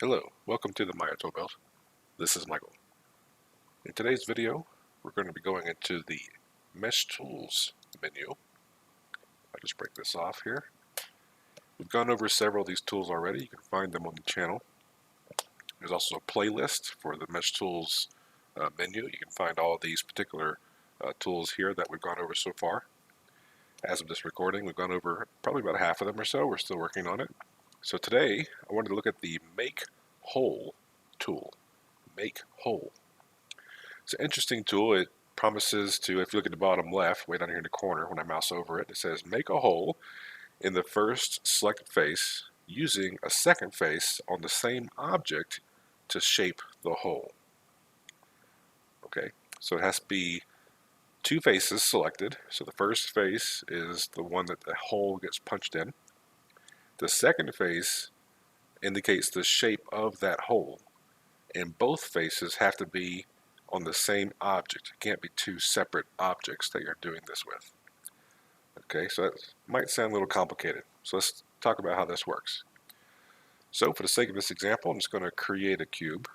Hello, welcome to the Toolbelt. This is Michael. In today's video, we're going to be going into the Mesh Tools menu. I'll just break this off here. We've gone over several of these tools already. You can find them on the channel. There's also a playlist for the Mesh Tools menu. You can find all of these particular tools here that we've gone over so far. As of this recording, we've gone over probably about half of them or so. We're still working on it. So today, I wanted to look at the Make Hole tool. Make Hole. It's an interesting tool. It promises to, if you look at the bottom left, way down here in the corner, when I mouse over it, it says make a hole in the first selected face using a second face on the same object to shape the hole. Okay, so it has to be two faces selected. So the first face is the one that the hole gets punched in. The second face indicates the shape of that hole. And both faces have to be on the same object. It can't be two separate objects that you're doing this with. Okay, so that might sound a little complicated. So let's talk about how this works. So for the sake of this example, I'm just going to create a cube.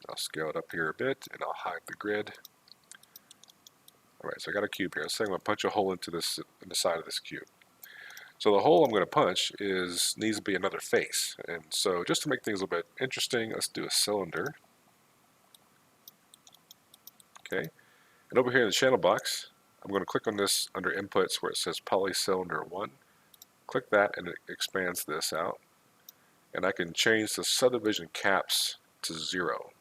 I'll scale it up here a bit and I'll hide the grid. Alright, so I got a cube here. Let's say I'm going to punch a hole into this in the side of this cube. So the hole I'm going to punch needs to be another face. And so just to make things a little bit interesting, let's do a cylinder. Okay, and over here in the channel box, I'm going to click on this under inputs where it says polycylinder 1. Click that and it expands this out. And I can change the subdivision caps to 0.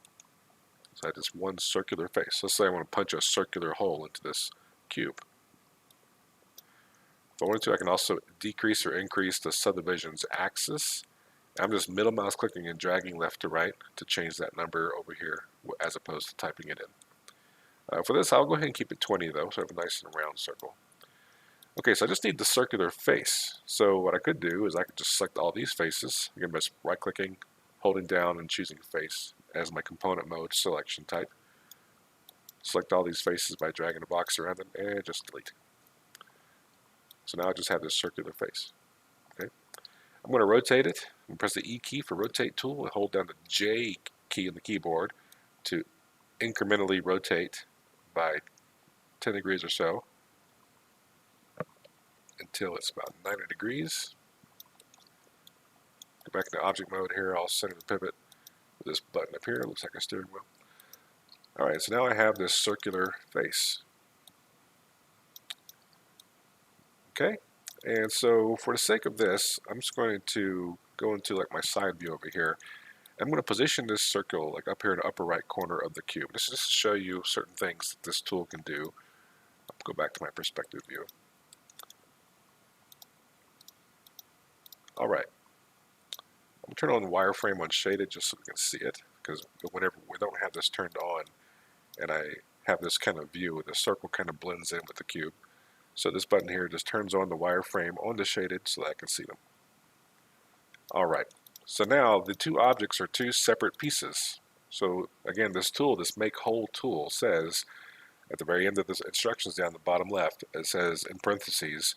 So I have just one circular face. Let's say I want to punch a circular hole into this cube. If I wanted to, I can also decrease or increase the subdivision's axis. I'm just middle mouse clicking and dragging left to right to change that number over here as opposed to typing it in. For this, I'll go ahead and keep it 20 though, so I have a nice and round circle. Okay, so I just need the circular face. So what I could do is I could just select all these faces. Again, by right-clicking, holding down, and choosing face as my component mode selection type. Select all these faces by dragging a box around them and just delete. So now I just have this circular face. Okay, I'm going to rotate it. I'm going to press the E key for rotate tool and hold down the J key on the keyboard to incrementally rotate by 10 degrees or so until it's about 90 degrees. Go back into object mode here. I'll center the pivot with this button up here. It looks like a steering wheel. Alright, so now I have this circular face. Okay, and so for the sake of this, I'm just going to go into like my side view over here. I'm going to position this circle like up here in the upper right corner of the cube. This is just to show you certain things that this tool can do. I'll go back to my perspective view. Alright, I'm going to turn on the wireframe on shaded just so we can see it, because whenever we don't have this turned on and I have this kind of view, the circle kind of blends in with the cube. So this button here just turns on the wireframe on the shaded so that I can see them. Alright, so now the two objects are two separate pieces. So again, this tool, this make hole tool, says at the very end of the instructions down the bottom left, it says in parentheses,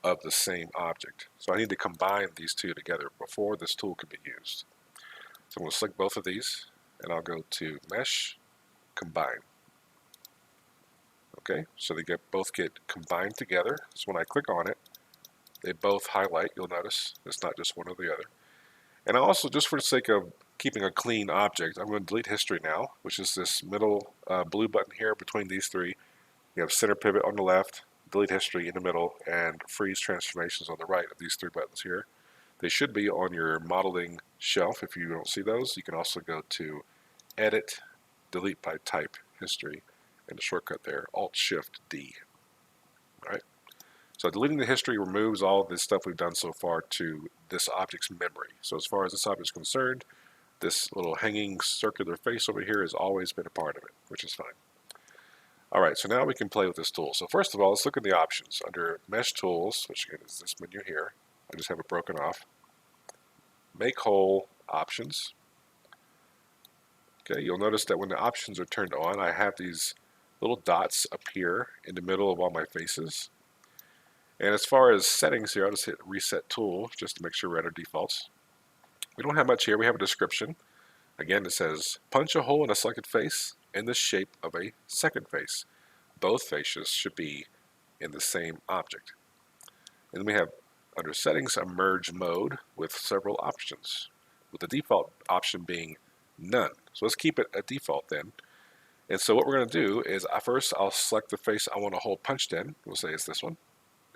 of the same object. So I need to combine these two together before this tool can be used. So I'm going to select both of these and I'll go to Mesh, Combine. Okay, so they both get combined together. So when I click on it, they both highlight. You'll notice it's not just one or the other. And also, just for the sake of keeping a clean object, I'm going to delete history now, which is this middle blue button here between these three. You have center pivot on the left, delete history in the middle, and freeze transformations on the right of these three buttons here. They should be on your modeling shelf. If you don't see those, you can also go to Edit, Delete by Type, History, and the shortcut there, Alt-Shift-D. All right. So deleting the history removes all of this stuff we've done so far to this object's memory. So as far as this object is concerned, this little hanging circular face over here has always been a part of it, which is fine. All right, so now we can play with this tool. So first of all, let's look at the options. Under Mesh Tools, which again is this menu here, I just have it broken off. Make Hole Options. Okay, you'll notice that when the options are turned on, I have these little dots appear in the middle of all my faces. And as far as settings here, I'll just hit Reset Tool just to make sure we're at our defaults. We don't have much here. We have a description. Again, it says, punch a hole in a selected face in the shape of a second face. Both faces should be in the same object. And then we have, under settings, a merge mode with several options, with the default option being none. So let's keep it a default then. And so what we're going to do is first I'll select the face I want a hole punched in. We'll say it's this one.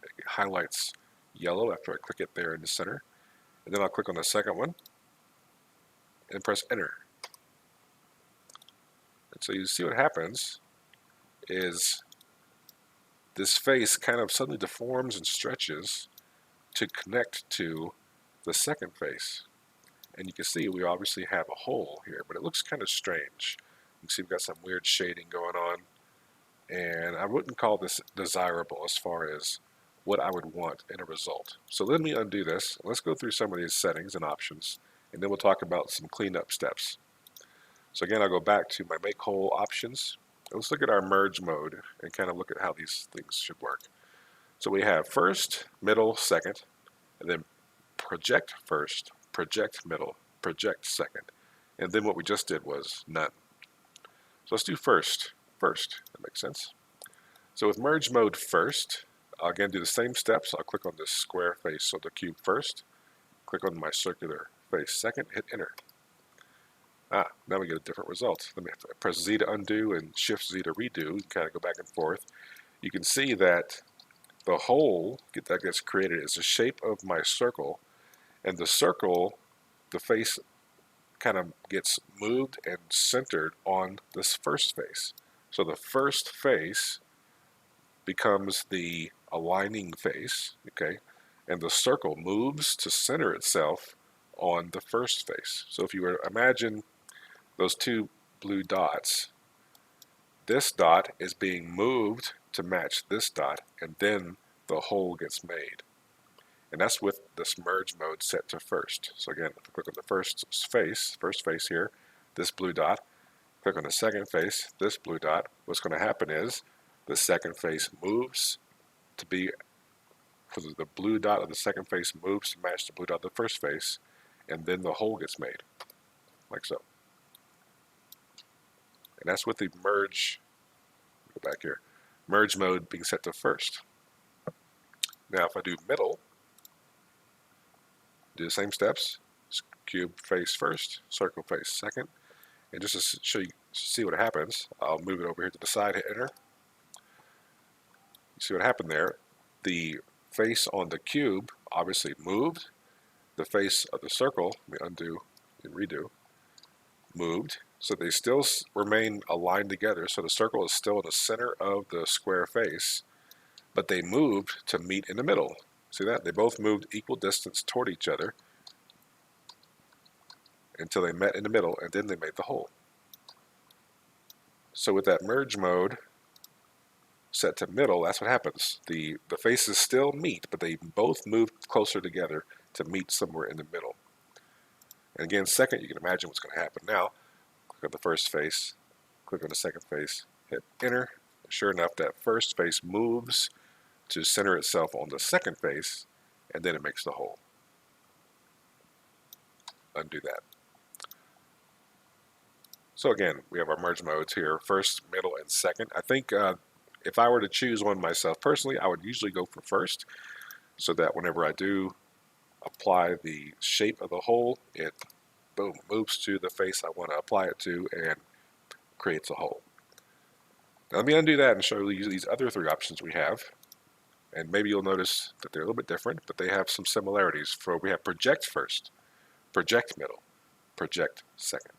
It highlights yellow after I click it there in the center. And then I'll click on the second one and press enter. And so you see what happens is this face kind of suddenly deforms and stretches to connect to the second face. And you can see we obviously have a hole here, but it looks kind of strange. You can see we've got some weird shading going on. And I wouldn't call this desirable as far as what I would want in a result. So let me undo this. Let's go through some of these settings and options, and then we'll talk about some cleanup steps. So again, I'll go back to my make hole options. Let's look at our merge mode and kind of look at how these things should work. So we have first, middle, second, and then project first, project middle, project second. And then what we just did was none. So let's do first. That makes sense. So with merge mode first, I'll again do the same steps. I'll click on this square face of the cube first, click on my circular face second, hit enter. Now we get a different result. Let me press Z to undo and Shift Z to redo and kind of go back and forth. You can see that the hole that gets created is the shape of my circle, and the circle, the face kind of gets moved and centered on this first face. So the first face becomes the aligning face, okay, and the circle moves to center itself on the first face. So if you were to imagine those two blue dots, this dot is being moved to match this dot, and then the hole gets made. And that's with this merge mode set to first. So again, if I click on the first face here, this blue dot, click on the second face, this blue dot, what's going to happen is the second face moves to be, because the blue dot of the second face moves to match the blue dot of the first face, and then the hole gets made, like so. And that's with the merge, go back here, merge mode being set to first. Now if I do middle, do the same steps, cube face first, circle face second, and just to show you, see what happens, I'll move it over here to the side, hit enter. You see what happened there? The face on the cube obviously moved, the face of the circle, let me undo and redo, moved, so they still remain aligned together, so the circle is still in the center of the square face, but they moved to meet in the middle. See that? They both moved equal distance toward each other until they met in the middle, and then they made the hole. So with that merge mode set to middle, that's what happens. The faces still meet, but they both move closer together to meet somewhere in the middle. And again, second, you can imagine what's going to happen now. Click on the first face, click on the second face, hit enter. Sure enough, that first face moves to center itself on the second face, and then it makes the hole. Undo that. So again, we have our merge modes here, first, middle, and second. I think if I were to choose one myself personally, I would usually go for first, so that whenever I do apply the shape of the hole, it boom, moves to the face I want to apply it to and creates a hole. Now let me undo that and show you these other three options we have. And maybe you'll notice that they're a little bit different, but they have some similarities. We have project first, project middle, project second.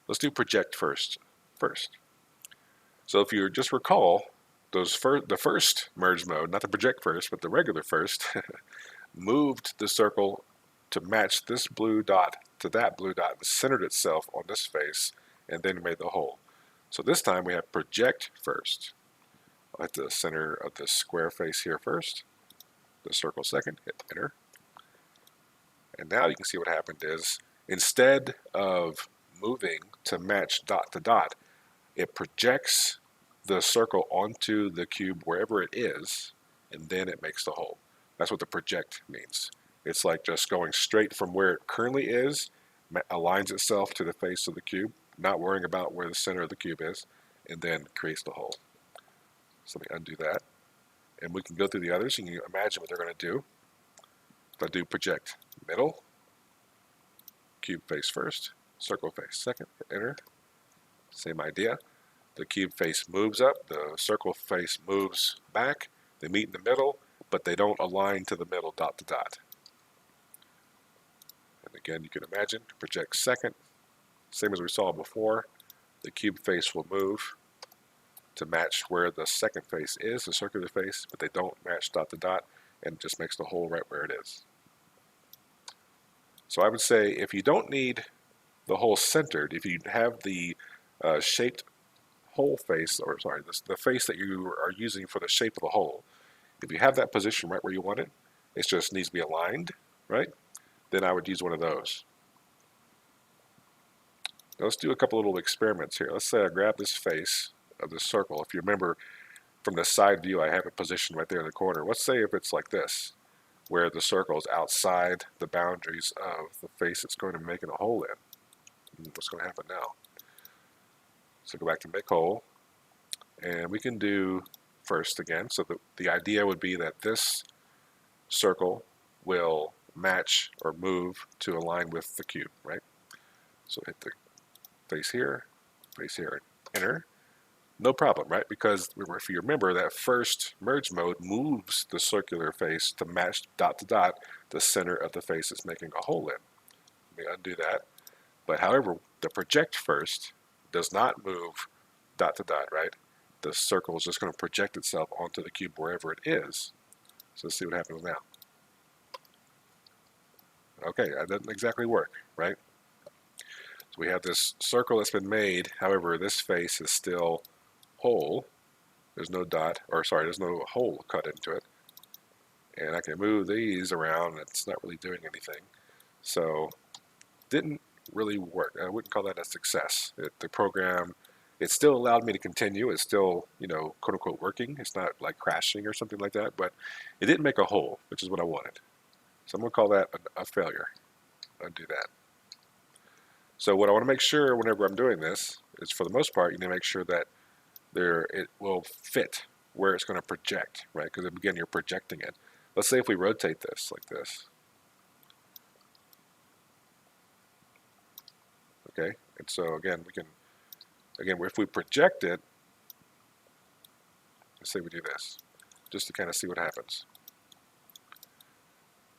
Let's do project first. So if you just recall, the first merge mode, not the project first, but the regular first, moved the circle to match this blue dot to that blue dot and centered itself on this face, and then made the hole. So this time we have project first. I'll hit the center of this square face here first, the circle second, hit enter. And now you can see what happened is, instead of moving to match dot to dot, it projects the circle onto the cube wherever it is, and then it makes the hole. That's what the project means. It's like just going straight from where it currently is, aligns itself to the face of the cube, not worrying about where the center of the cube is, and then creates the hole. So let me undo that. And we can go through the others, and you can imagine what they're going to do. If I do project middle, cube face first, circle face second, enter. Same idea. The cube face moves up, the circle face moves back, they meet in the middle, but they don't align to the middle dot to dot. And again, you can imagine, project second, same as we saw before, the cube face will move to match where the second face is, the circular face, but they don't match dot to dot, and it just makes the hole right where it is. So I would say if you don't need the hole centered, if you have the shaped hole face, or sorry, the face that you are using for the shape of the hole, if you have that position right where you want it, it just needs to be aligned, right? Then I would use one of those. Now let's do a couple little experiments here. Let's say I grab this face of this circle. If you remember from the side view, I have it positioned right there in the corner. Let's say if it's like this, where the circle is outside the boundaries of the face it's going to be making a hole in. What's going to happen now? So go back to make hole, and we can do first again. So the idea would be that this circle will match or move to align with the cube, right? So hit the face here, and enter. No problem, right? Because if you remember, that first merge mode moves the circular face to match dot to dot the center of the face it's making a hole in. Let me undo that. But however, the project first does not move dot to dot, right? The circle is just going to project itself onto the cube wherever it is. So let's see what happens now. Okay, that doesn't exactly work, right? So we have this circle that's been made. However, this face is still whole. There's no dot, or sorry, there's no hole cut into it. And I can move these around. It's not really doing anything. So didn't really work. I wouldn't call that a success. The program, it still allowed me to continue. It's still, quote unquote working. It's not like crashing or something like that, but it didn't make a hole, which is what I wanted. So I'm going to call that a failure. Undo that. So what I want to make sure whenever I'm doing this is, for the most part, you need to make sure that it will fit where it's going to project, right? Because again, you're projecting it. Let's say if we rotate this like this. Okay, and so again, if we project it, let's say we do this, just to kind of see what happens.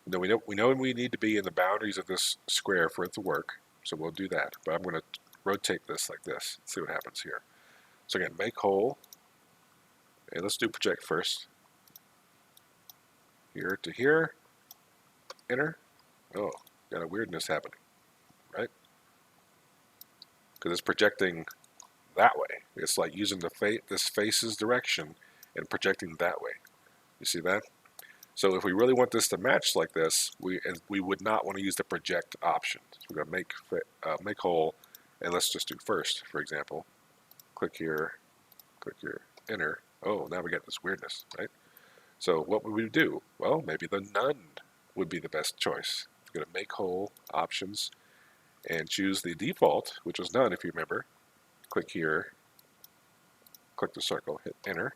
We know we need to be in the boundaries of this square for it to work, so we'll do that. But I'm going to rotate this like this, see what happens here. So again, make hole, and let's do project first. Here to here, enter. Oh, got a weirdness happening, right? Because it's projecting that way. It's like using this face's direction and projecting that way. You see that? So if we really want this to match like this, we would not want to use the project option. So we're going to make hole, and let's just do first, for example. Click here, enter. Oh, now we got this weirdness, right? So what would we do? Well, maybe the none would be the best choice. We're going to make hole, options, and choose the default, which was none if you remember. Click here, click the circle, hit enter.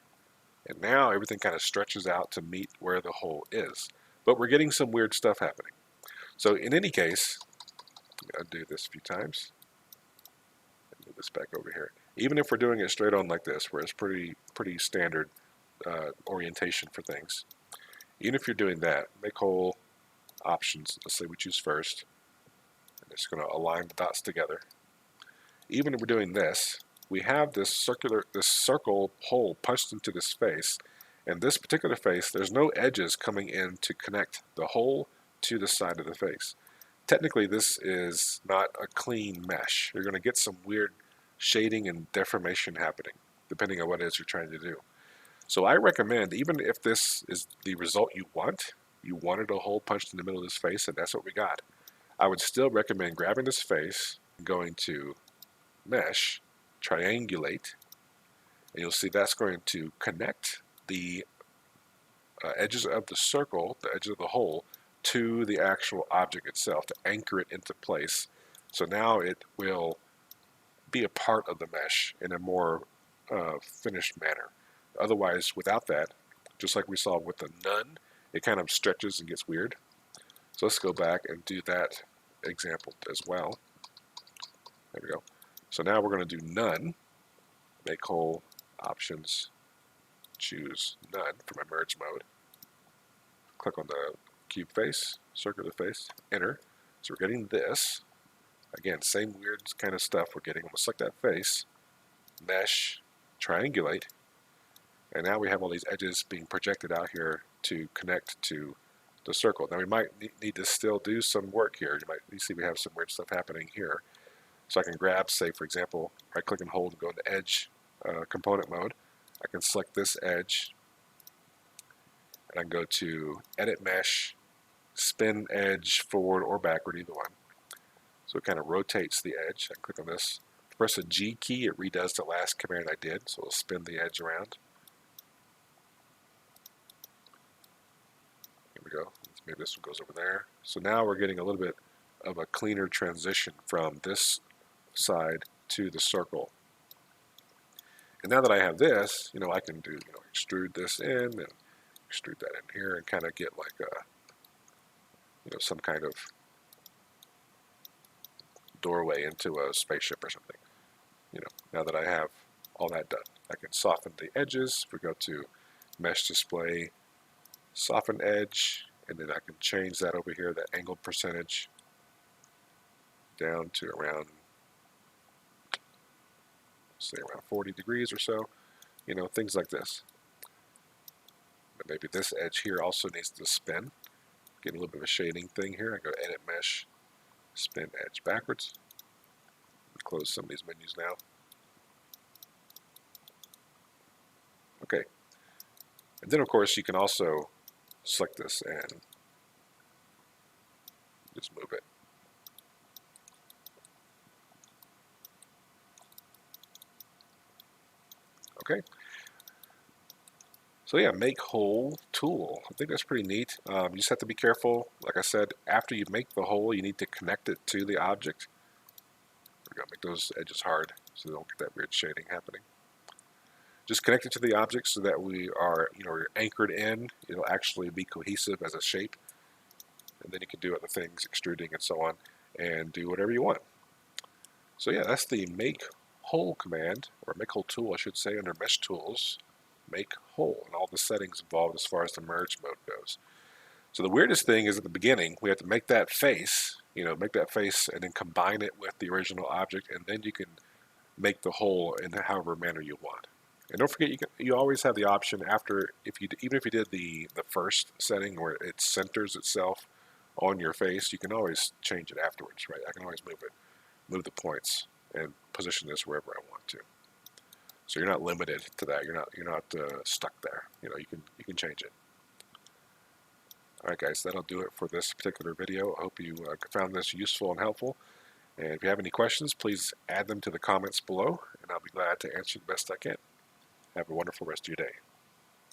And now everything kind of stretches out to meet where the hole is. But we're getting some weird stuff happening. So in any case, undo this a few times. Move this back over here. Even if we're doing it straight on like this, where it's pretty standard orientation for things. Even if you're doing that, make hole, options, let's say we choose first. And it's going to align the dots together. Even if we're doing this, we have this circle hole punched into this face, and this particular face, there's no edges coming in to connect the hole to the side of the face. Technically, this is not a clean mesh. You're going to get some weird shading and deformation happening, depending on what it is you're trying to do. So I recommend, even if this is the result you wanted a hole punched in the middle of this face, and that's what we got, I would still recommend grabbing this face, going to mesh, triangulate, and you'll see that's going to connect the edges of the circle, the edges of the hole, to the actual object itself to anchor it into place. So now it will be a part of the mesh in a more finished manner. Otherwise, without that, just like we saw with the none, it kind of stretches and gets weird. So let's go back and do that example as well. There we go. So now we're going to do none, make whole, options, choose none for my merge mode. Click on the cube face, circular face, enter. So we're getting this. Again, same weird kind of stuff we're getting. I'm going to select that face, mesh, triangulate, and now we have all these edges being projected out here to connect to the circle. Now we might need to still do some work here. You see we have some weird stuff happening here. So I can grab, say for example, right click and hold and go into edge component mode. I can select this edge and I can go to edit mesh, spin edge forward or backward, either one. So it kind of rotates the edge. I click on this. Press the G key, it redoes the last command I did, so it'll spin the edge around. Here we go. Maybe this one goes over there. So now we're getting a little bit of a cleaner transition from this side to the circle. And now that I have this, I can do, extrude this in and extrude that in here and kind of get like a, some kind of doorway into a spaceship or something. Now that I have all that done, I can soften the edges. If we go to mesh display, soften edge, and then I can change that over here, that angle percentage, down to around, say around 40 degrees or so, things like this. But maybe this edge here also needs to spin. Get a little bit of a shading thing here. I go edit mesh, spin edge backwards. Close some of these menus now. Okay. And then of course you can also select this and just move it. Okay. So yeah, make hole tool. I think that's pretty neat. You just have to be careful. Like I said, after you make the hole, you need to connect it to the object. We're going to make those edges hard so they don't get that weird shading happening. Just connect it to the object so that we are, we're anchored in. It'll actually be cohesive as a shape. And then you can do other things, extruding and so on, and do whatever you want. So yeah, that's the make hole command, or make hole tool, I should say, under mesh tools. Make hole, and all the settings involved as far as the merge mode goes. So the weirdest thing is at the beginning, we have to make that face, and then combine it with the original object, and then you can make the hole in however manner you want. And don't forget, you always have the option after, even if you did the first setting where it centers itself on your face, you can always change it afterwards, right? I can always move the points and position this wherever I want to. So you're not limited to that. You're not stuck there. You can change it. All right, guys, that'll do it for this particular video. I hope you found this useful and helpful. And if you have any questions, please add them to the comments below, and I'll be glad to answer the best I can. Have a wonderful rest of your day.